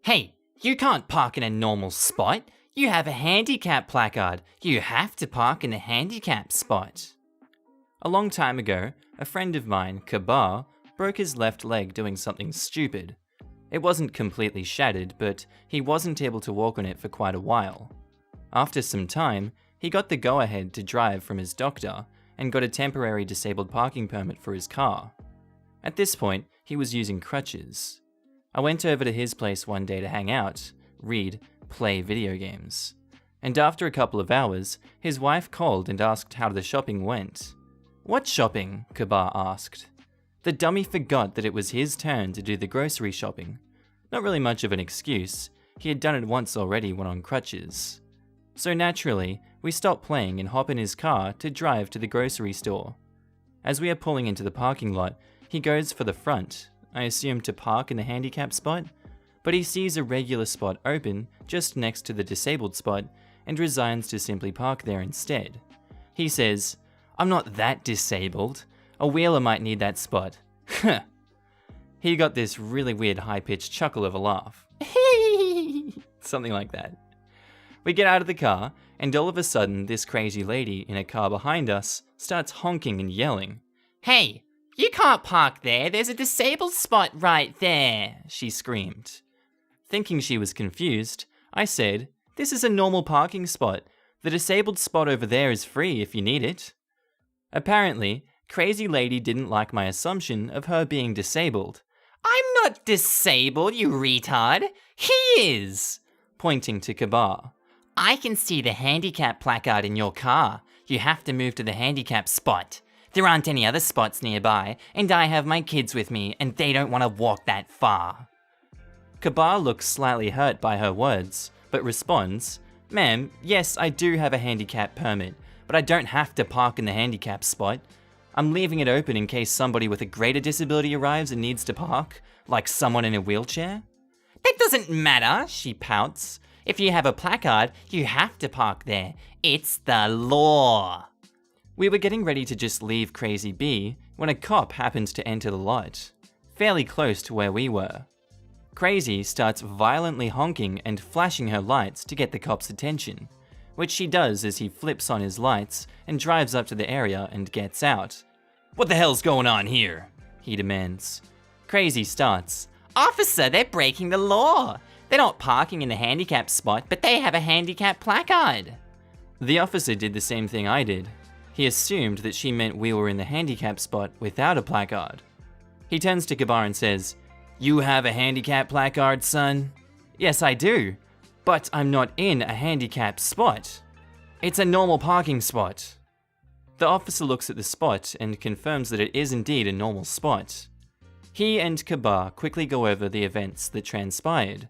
Hey, you can't park in a normal spot. You have a handicap placard. You have to park in the handicap spot. A long time ago, a friend of mine, Kabar, broke his left leg doing something stupid. It wasn't completely shattered, but he wasn't able to walk on it for quite a while. After some time, he got the go-ahead to drive from his doctor and got a temporary disabled parking permit for his car. At this point, he was using crutches. I went over to his place one day to hang out, read, play video games. And after a couple of hours, his wife called and asked how the shopping went. "What shopping?" Kabar asked. The dummy forgot that it was his turn to do the grocery shopping. Not really much of an excuse, he had done it once already when on crutches. So naturally, we stop playing and hop in his car to drive to the grocery store. As we are pulling into the parking lot, he goes for the front, I assume to park in the handicap spot, but he sees a regular spot open just next to the disabled spot and resigns to simply park there instead. He says, "I'm not that disabled. A wheeler might need that spot." He got this really weird high-pitched chuckle of a laugh. Something like that. We get out of the car, and all of a sudden this crazy lady in a car behind us starts honking and yelling. "Hey, you can't park there, there's a disabled spot right there," she screamed. Thinking she was confused, I said, "This is a normal parking spot. The disabled spot over there is free if you need it." Apparently, crazy lady didn't like my assumption of her being disabled. "I'm not disabled, you retard. He is," pointing to Kabar. "I can see the handicap placard in your car. You have to move to the handicap spot. There aren't any other spots nearby, and I have my kids with me, and they don't want to walk that far." Kabar looks slightly hurt by her words, but responds, "Ma'am, yes, I do have a handicap permit, but I don't have to park in the handicap spot. I'm leaving it open in case somebody with a greater disability arrives and needs to park, like someone in a wheelchair." "That doesn't matter," she pouts. "If you have a placard, you have to park there. It's the law." We were getting ready to just leave Crazy B when a cop happened to enter the lot, fairly close to where we were. Crazy starts violently honking and flashing her lights to get the cop's attention, which she does as he flips on his lights and drives up to the area and gets out. "What the hell's going on here?" he demands. Crazy starts, "Officer, they're breaking the law. They're not parking in the handicap spot, but they have a handicap placard." The officer did the same thing I did. He assumed that she meant we were in the handicap spot without a placard. He turns to Kabar and says, "You have a handicap placard, son?" "Yes, I do, but I'm not in a handicap spot. It's a normal parking spot." The officer looks at the spot and confirms that it is indeed a normal spot. He and Kabar quickly go over the events that transpired.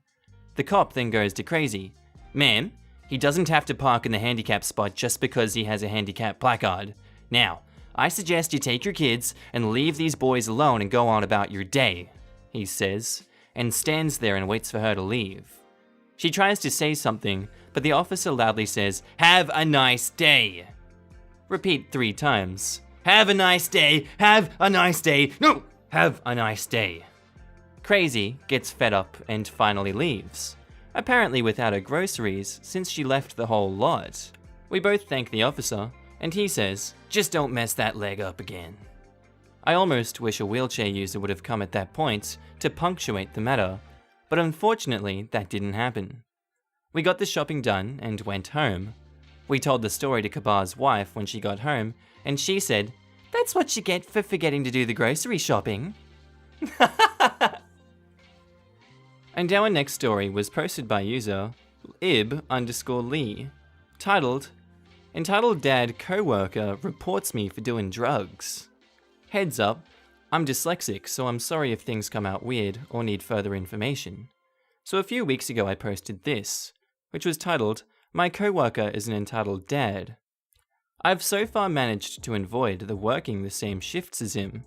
The cop then goes to Crazy, "Ma'am, he doesn't have to park in the handicap spot just because he has a handicap placard. Now, I suggest you take your kids and leave these boys alone and go on about your day," he says, and stands there and waits for her to leave. She tries to say something, but the officer loudly says, "Have a nice day." Repeat 3 times. "Have a nice day, have a nice day, no, have a nice day." Crazy gets fed up and finally leaves, apparently without her groceries since she left the whole lot. We both thank the officer, and he says, "Just don't mess that leg up again." I almost wish a wheelchair user would have come at that point to punctuate the matter, but unfortunately that didn't happen. We got the shopping done and went home. We told the story to Kabar's wife when she got home, and she said, "That's what you get for forgetting to do the grocery shopping." And our next story was posted by user ib_Lee, titled, "Entitled Dad Coworker Reports Me for Doing Drugs." Heads up, I'm dyslexic, so I'm sorry if things come out weird or need further information. So a few weeks ago I posted this, which was titled, "My coworker is an entitled dad." I've so far managed to avoid working the same shifts as him,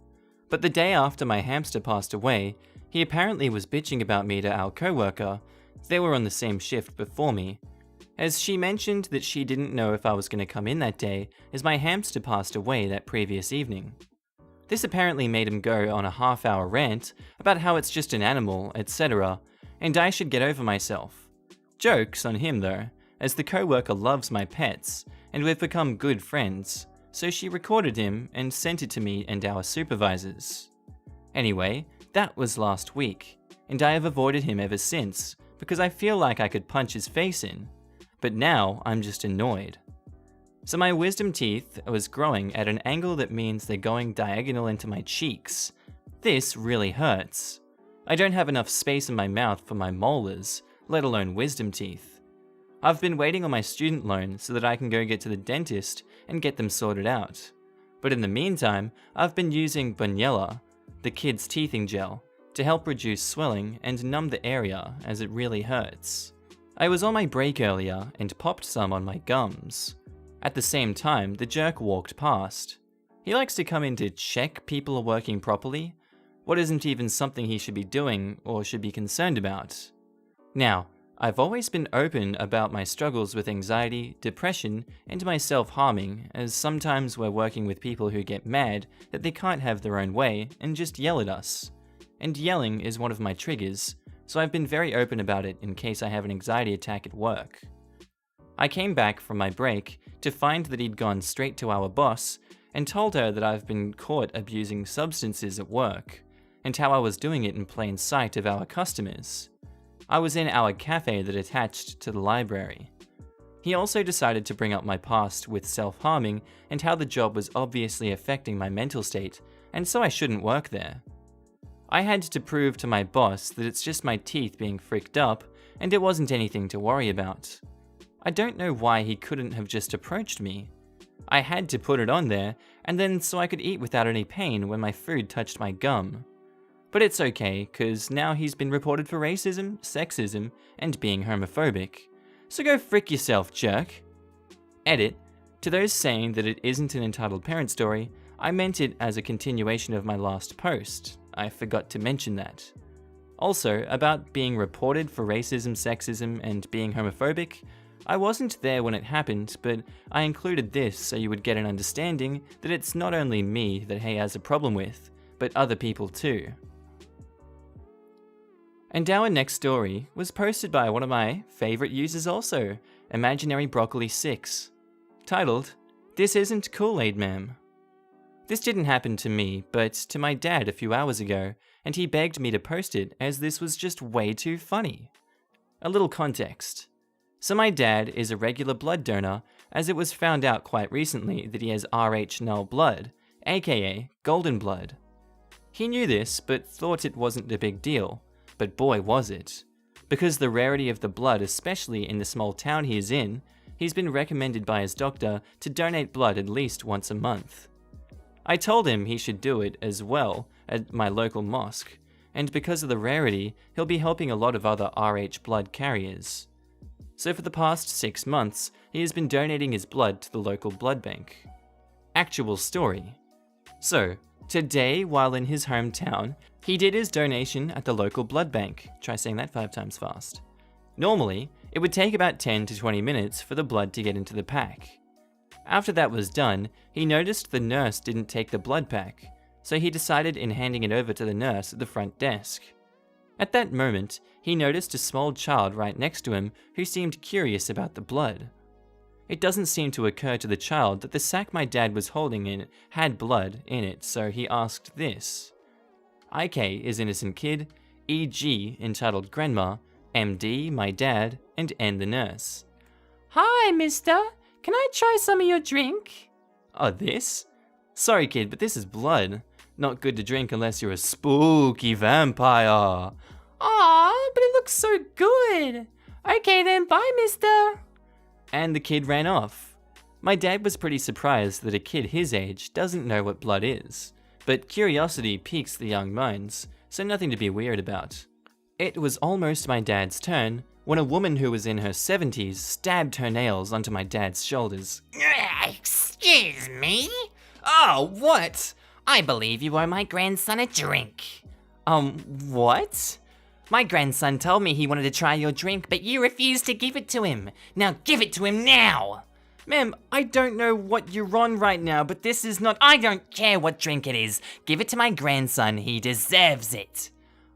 but the day after my hamster passed away, he apparently was bitching about me to our coworker. They were on the same shift before me, as she mentioned that she didn't know if I was going to come in that day as my hamster passed away that previous evening. This apparently made him go on a half-hour rant about how it's just an animal, etc., and I should get over myself. Joke's on him though, as the coworker loves my pets, and we've become good friends, so she recorded him and sent it to me and our supervisors. Anyway, that was last week, and I have avoided him ever since, because I feel like I could punch his face in, but now I'm just annoyed. So my wisdom teeth was growing at an angle that means they're going diagonal into my cheeks. This really hurts. I don't have enough space in my mouth for my molars, let alone wisdom teeth. I've been waiting on my student loan so that I can go get to the dentist and get them sorted out. But in the meantime, I've been using Bunyella, the kids' teething gel, to help reduce swelling and numb the area as it really hurts. I was on my break earlier and popped some on my gums. At the same time, the jerk walked past. He likes to come in to check people are working properly, what isn't even something he should be doing or should be concerned about. Now, I've always been open about my struggles with anxiety, depression, and my self-harming, as sometimes we're working with people who get mad that they can't have their own way and just yell at us. And yelling is one of my triggers, so I've been very open about it in case I have an anxiety attack at work. I came back from my break to find that he'd gone straight to our boss and told her that I've been caught abusing substances at work, and how I was doing it in plain sight of our customers. I was in our cafe that attached to the library. He also decided to bring up my past with self-harming and how the job was obviously affecting my mental state, and so I shouldn't work there. I had to prove to my boss that it's just my teeth being fricked up, and it wasn't anything to worry about. I don't know why he couldn't have just approached me. I had to put it on there, and then so I could eat without any pain when my food touched my gum. But it's okay, cause now he's been reported for racism, sexism, and being homophobic. So go frick yourself, jerk. Edit. To those saying that it isn't an entitled parent story, I meant it as a continuation of my last post. I forgot to mention that. Also, about being reported for racism, sexism, and being homophobic, I wasn't there when it happened, but I included this so you would get an understanding that it's not only me that he has a problem with, but other people too. And our next story was posted by one of my favorite users also, Imaginary Broccoli 6, titled, "This Isn't KoolAid, Ma'am." This didn't happen to me, but to my dad a few hours ago, and he begged me to post it as this was just way too funny. A little context. So my dad is a regular blood donor, as it was found out quite recently that he has Rh null blood, aka golden blood. He knew this, but thought it wasn't a big deal, but boy was it. Because the rarity of the blood, especially in the small town he is in, he's been recommended by his doctor to donate blood at least once a month. I told him he should do it as well at my local mosque, and because of the rarity, he'll be helping a lot of other Rh blood carriers. So for the past 6 months, he has been donating his blood to the local blood bank. Actual story. So, today, while in his hometown, he did his donation at the local blood bank. Try saying that 5 times fast. Normally, it would take about 10 to 20 minutes for the blood to get into the pack. After that was done, he noticed the nurse didn't take the blood pack, so he decided in handing it over to the nurse at the front desk. At that moment, he noticed a small child right next to him who seemed curious about the blood. It doesn't seem to occur to the child that the sack my dad was holding in had blood in it, so he asked this. IK is innocent kid, EG entitled grandma, MD my dad, and N the nurse. "Hi, mister. Can I try some of your drink?" "Oh, this? Sorry kid, but this is blood. Not good to drink unless you're a spooky vampire." "Aw, but it looks so good. Okay then, bye mister." And the kid ran off. My dad was pretty surprised that a kid his age doesn't know what blood is, but curiosity piques the young minds, so nothing to be weird about. It was almost my dad's turn when a woman who was in her 70s stabbed her nails onto my dad's shoulders. "Excuse me? Oh, what? I believe you owe my grandson a drink." What? "My grandson told me he wanted to try your drink, but you refused to give it to him. Now give it to him now." Ma'am, I don't know what you're on right now, but this is not— "I don't care what drink it is. Give it to my grandson. He deserves it."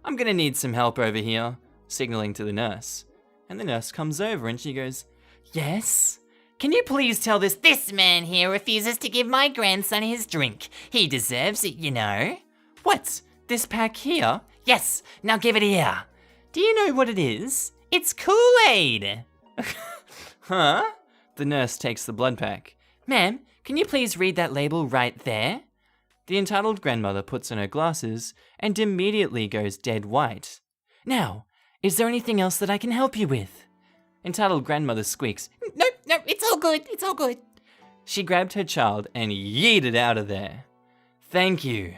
I'm gonna need some help over here. signaling to the nurse. And the nurse comes over and she goes, "Yes? Can you please tell This man here refuses to give my grandson his drink. He deserves it, you know." What? This pack here? Yes, now give it here. Do you know what it is? It's KoolAid. Huh? The nurse takes the blood pack. "Ma'am, can you please read that label right there?" The entitled grandmother puts on her glasses and immediately goes dead white. "Now, is there anything else that I can help you with?" Entitled grandmother squeaks. No, it's all good, it's all good. She grabbed her child and yeeted out of there. "Thank you."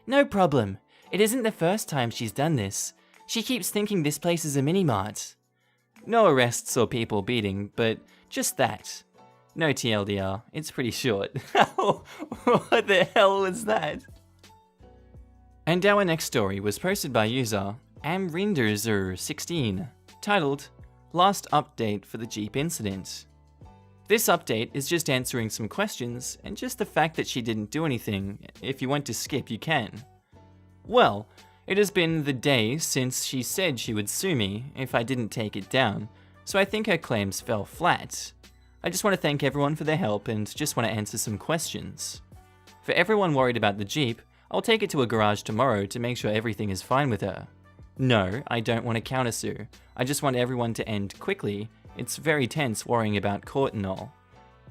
"No problem. It isn't the first time she's done this. She keeps thinking this place is a mini-mart." No arrests or people beating, but just that. No TLDR, it's pretty short. What the hell was that? And our next story was posted by user amrinderzer16, titled, "Last Update for the Jeep Incident." This update is just answering some questions, and just the fact that she didn't do anything. If you want to skip, you can. Well, it has been the day since she said she would sue me if I didn't take it down, so I think her claims fell flat. I just want to thank everyone for their help and just want to answer some questions. For everyone worried about the Jeep, I'll take it to a garage tomorrow to make sure everything is fine with her. No, I don't want to countersue. I just want everyone to end quickly. It's very tense worrying about court and all.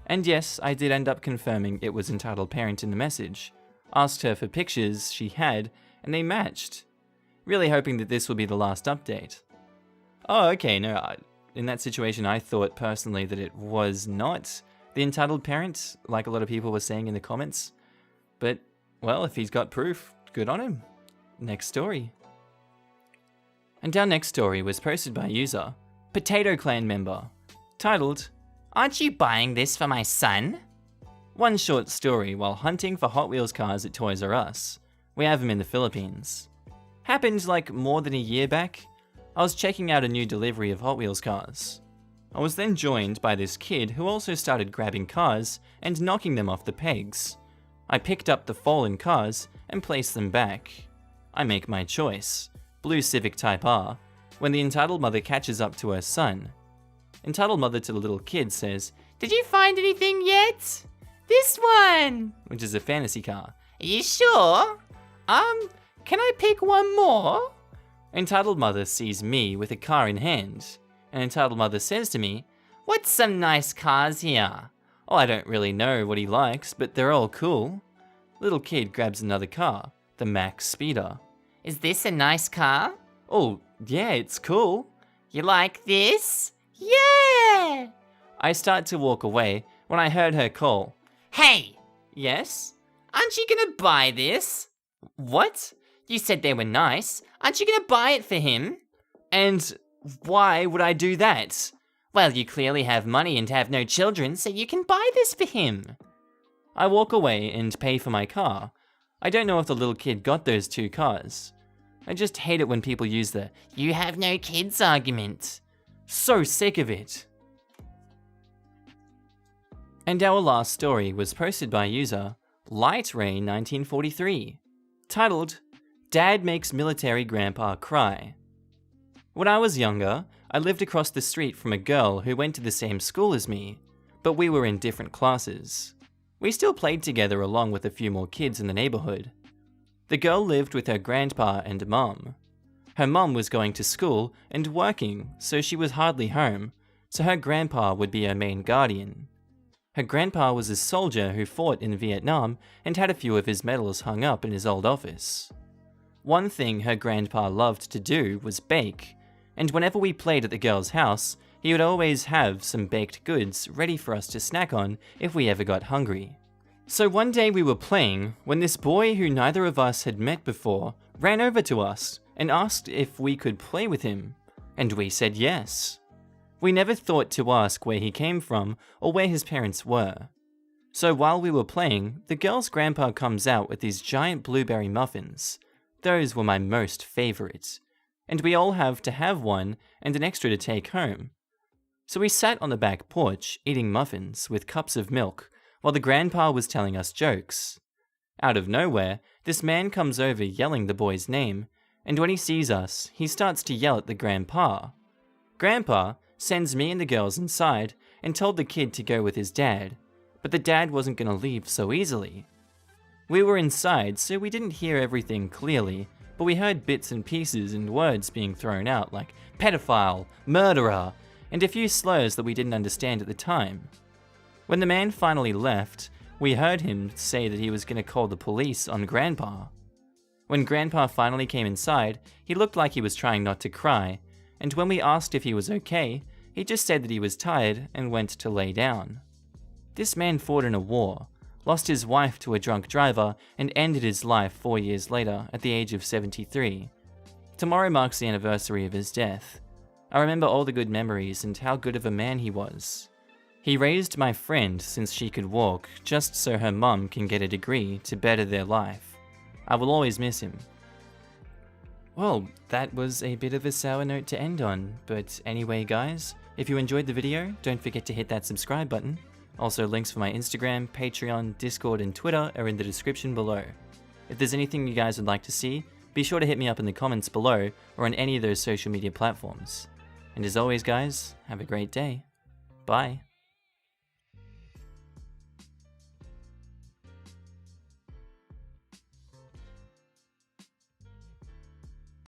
And yes, I did end up confirming it was entitled parent in the message. Asked her for pictures she had, and they matched. Really hoping that this will be the last update. Oh, okay, no, in that situation I thought personally that it was not the entitled parent, like a lot of people were saying in the comments. But, well, if he's got proof, good on him. Next story. And our next story was posted by user Potato Clan member, titled, "Aren't you buying this for my son?" One short story while hunting for Hot Wheels cars at Toys R Us. We have them in the Philippines. Happened like more than a year back. I was checking out a new delivery of Hot Wheels cars. I was then joined by this kid who also started grabbing cars and knocking them off the pegs. I picked up the fallen cars and placed them back. I make my choice, blue Civic Type R, when the entitled mother catches up to her son. Entitled mother to the little kid says, "Did you find anything yet?" "This one," which is a fantasy car. "Are you sure? Can I pick one more?" Entitled mother sees me with a car in hand, and entitled mother says to me, "What's some nice cars here?" "Oh, I don't really know what he likes, but they're all cool." Little kid grabs another car, the Max Speeder. "Is this a nice car?" "Oh, yeah, it's cool." "You like this?" "Yeah!" I start to walk away when I heard her call. "Hey!" "Yes?" "Aren't you gonna buy this?" "What?" "You said they were nice. Aren't you gonna buy it for him?" "And why would I do that?" "Well, you clearly have money and have no children, so you can buy this for him." I walk away and pay for my car. I don't know if the little kid got those two cars. I just hate it when people use the "you have no kids" argument. So sick of it. And our last story was posted by user LightRay1943, titled, "Dad Makes Military Grandpa Cry." When I was younger, I lived across the street from a girl who went to the same school as me, but we were in different classes. We still played together along with a few more kids in the neighborhood. The girl lived with her grandpa and mum. Her mum was going to school and working, so she was hardly home, so her grandpa would be her main guardian. Her grandpa was a soldier who fought in Vietnam and had a few of his medals hung up in his old office. One thing her grandpa loved to do was bake, and whenever we played at the girl's house, he would always have some baked goods ready for us to snack on if we ever got hungry. So one day we were playing when this boy who neither of us had met before ran over to us and asked if we could play with him, and we said yes. We never thought to ask where he came from or where his parents were. So while we were playing, the girl's grandpa comes out with these giant blueberry muffins. Those were my most favorite, and we all have to have one and an extra to take home. So we sat on the back porch eating muffins with cups of milk while the grandpa was telling us jokes. Out of nowhere, this man comes over yelling the boy's name, And when he sees us, he starts to yell at the grandpa. Grandpa sends me and the girls inside and told the kid to go with his dad, but the dad wasn't going to leave so easily. We were inside, so we didn't hear everything clearly, but we heard bits and pieces and words being thrown out like pedophile, murderer, and a few slurs that we didn't understand at the time. When the man finally left, we heard him say that he was going to call the police on Grandpa. When Grandpa finally came inside, he looked like he was trying not to cry, and when we asked if he was okay, he just said that he was tired and went to lay down. This man fought in a war, lost his wife to a drunk driver, and ended his life 4 years later at the age of 73. Tomorrow marks the anniversary of his death. I remember all the good memories and how good of a man he was. He raised my friend since she could walk, just so her mum can get a degree to better their life. I will always miss him. Well, that was a bit of a sour note to end on, but anyway guys, if you enjoyed the video, don't forget to hit that subscribe button. Also, links for my Instagram, Patreon, Discord, and Twitter are in the description below. If there's anything you guys would like to see, be sure to hit me up in the comments below or on any of those social media platforms. And as always guys, have a great day. Bye.